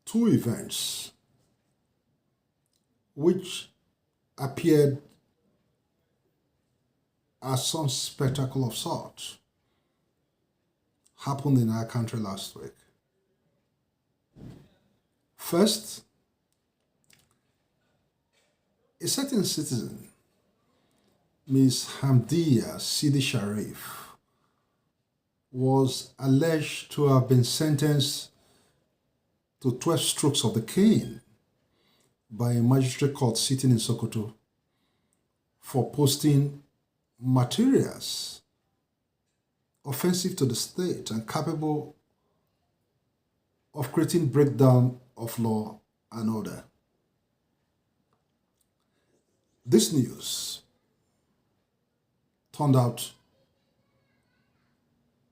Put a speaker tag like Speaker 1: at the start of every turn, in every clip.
Speaker 1: two events which appeared as some spectacle of sorts happened in our country last week. First, a certain citizen, Ms. Hamdiya Sidi Sharif, was alleged to have been sentenced to 12 strokes of the cane by a magistrate court sitting in Sokoto for posting materials offensive to the state and capable of creating breakdown of law and order. This news turned out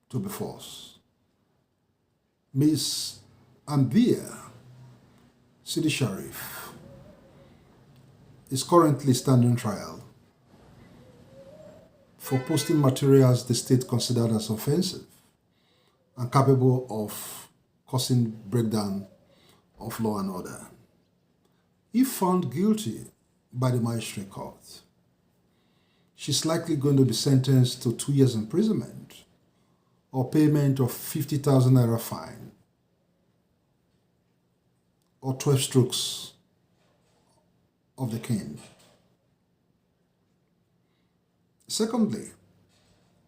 Speaker 1: to be false. Ms. Hamdiya Sidi Sharif is currently standing trial for posting materials the state considered as offensive and capable of causing breakdown of law and order. If found guilty by the magistrate court, she's likely going to be sentenced to 2 years imprisonment or payment of 50,000 naira fine or 12 strokes of the cane. Secondly,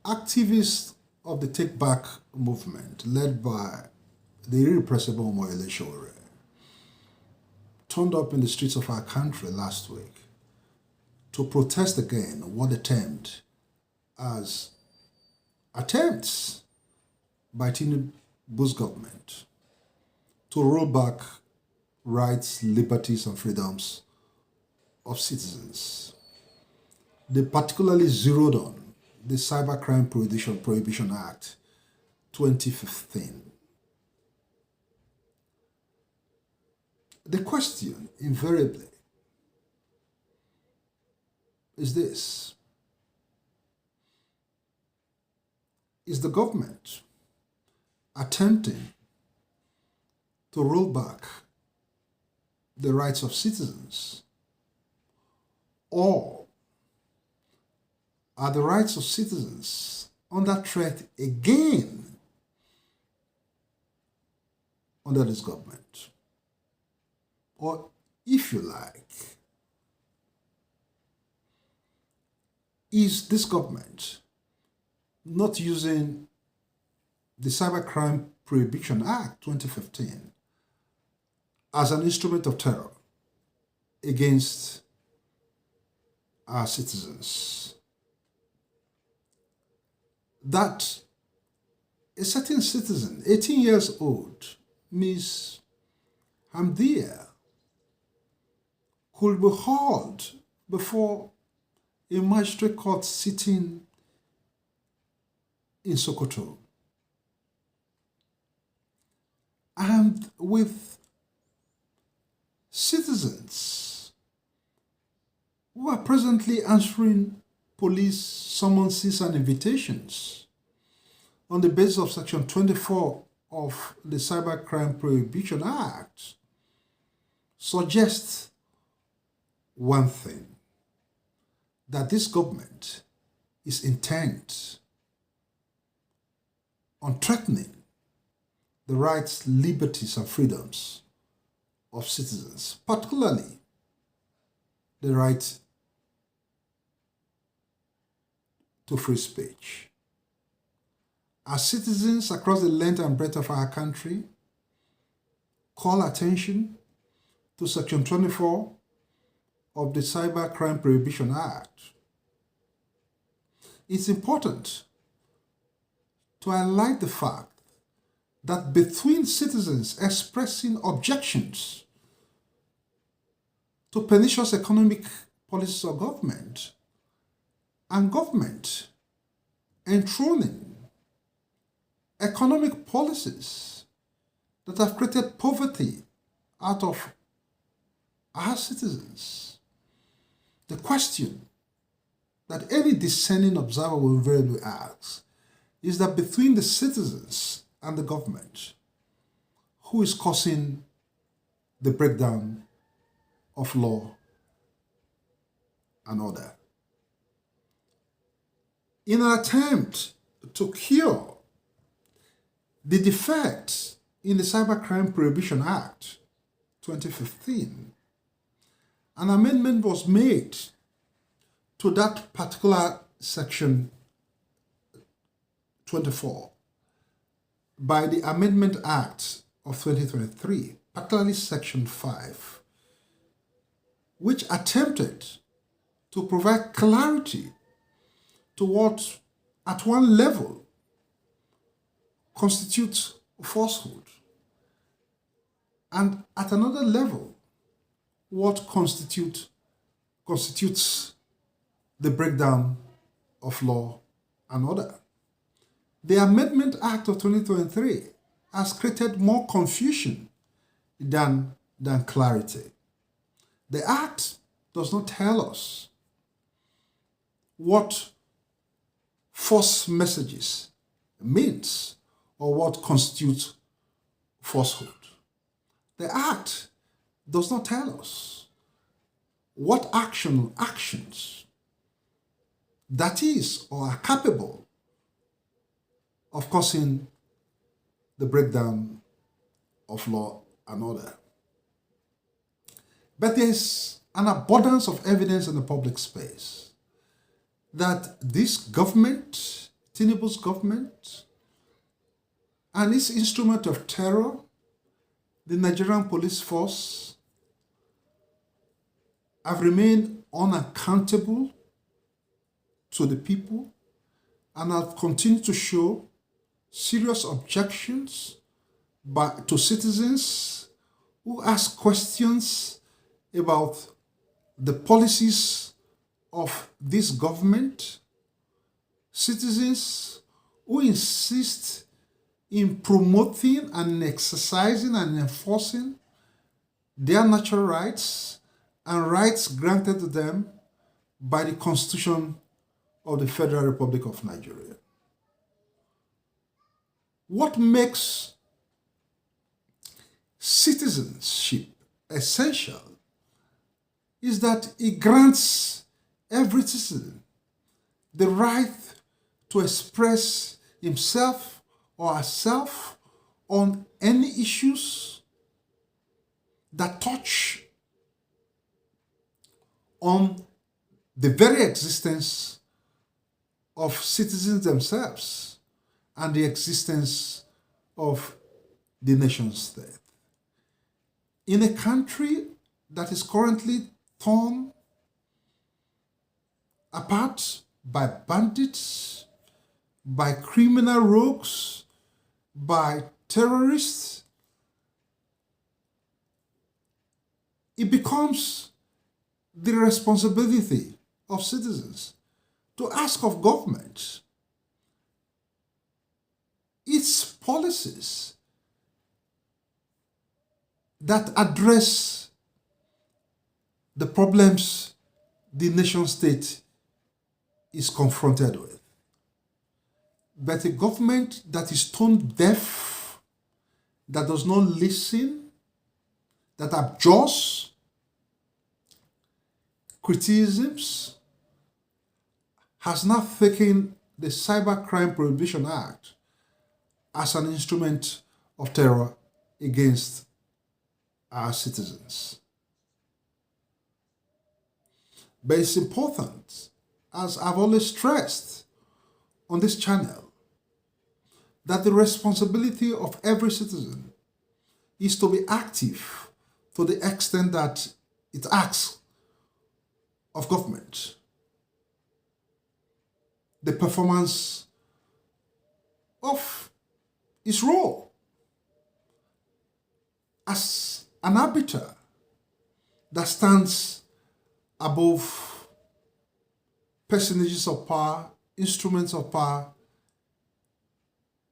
Speaker 1: activists of the Take Back movement, led by the irrepressible Moyele Sowore, turned up in the streets of our country last week to protest again what they termed as attempts by Tinubu's government to roll back rights, liberties, and freedoms of citizens. They particularly zeroed on the Cybercrime Prohibition Act 2015. The question, invariably, is this: is the government attempting to roll back the rights of citizens, or are the rights of citizens under threat again under this government? Or, if you like, is this government not using the Cybercrime Prohibition Act 2015 as an instrument of terror against our citizens? That a certain citizen, 18 years old, Ms. Hamdiya, could be hauled before a magistrate court sitting in Sokoto, and with citizens who are presently answering police summonses and invitations on the basis of Section 24 of the Cybercrime Prohibition Act, suggests one thing: that this government is intent on threatening the rights, liberties, and freedoms of citizens, particularly the right to free speech. As citizens across the length and breadth of our country call attention to Section 24 of the Cybercrime Prohibition Act, it's important to highlight the fact that between citizens expressing objections to pernicious economic policies of government and government enthroning economic policies that have created poverty out of our citizens, the question that any discerning observer will invariably ask is that between the citizens and the government, who is causing the breakdown of law and order. In an attempt to cure the defects in the Cybercrime Prohibition Act 2015, an amendment was made to that particular section 24 by the Amendment Act of 2023, particularly section 5, which attempted to provide clarity to what at one level constitutes falsehood and at another level what constitutes the breakdown of law and order. The Amendment Act of 2023 has created more confusion than clarity. The Act does not tell us what false messages means or what constitutes falsehood. The Act does not tell us what actions that is or are capable of causing the breakdown of law and order. But there is an abundance of evidence in the public space that this government, Tinubu's government, and its instrument of terror, the Nigerian police force, have remained unaccountable to the people and have continued to show serious objections to citizens who ask questions about the policies of this government, citizens who insist in promoting and exercising and enforcing their natural rights and rights granted to them by the Constitution of the Federal Republic of Nigeria. What makes citizenship essential is that it grants every citizen the right to express himself or herself on any issues that touch on the very existence of citizens themselves and the existence of the nation state. In a country that is currently torn apart by bandits, by criminal rogues, by terrorists, it becomes the responsibility of citizens to ask of government its policies that address the problems the nation state is confronted with. But a government that is tone deaf, that does not listen, that abjures criticisms, has now taken the Cybercrime Prohibition Act as an instrument of terror against our citizens. But it's important, as I've always stressed on this channel, that the responsibility of every citizen is to be active to the extent that it asks of government. The performance of its role as an arbiter that stands above personages of power, instruments of power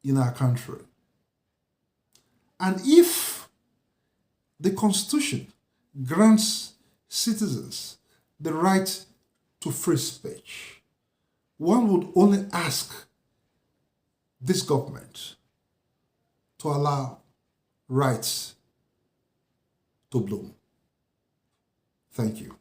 Speaker 1: in our country. And if the Constitution grants citizens the right to free speech, one would only ask this government to allow rights to bloom. Thank you.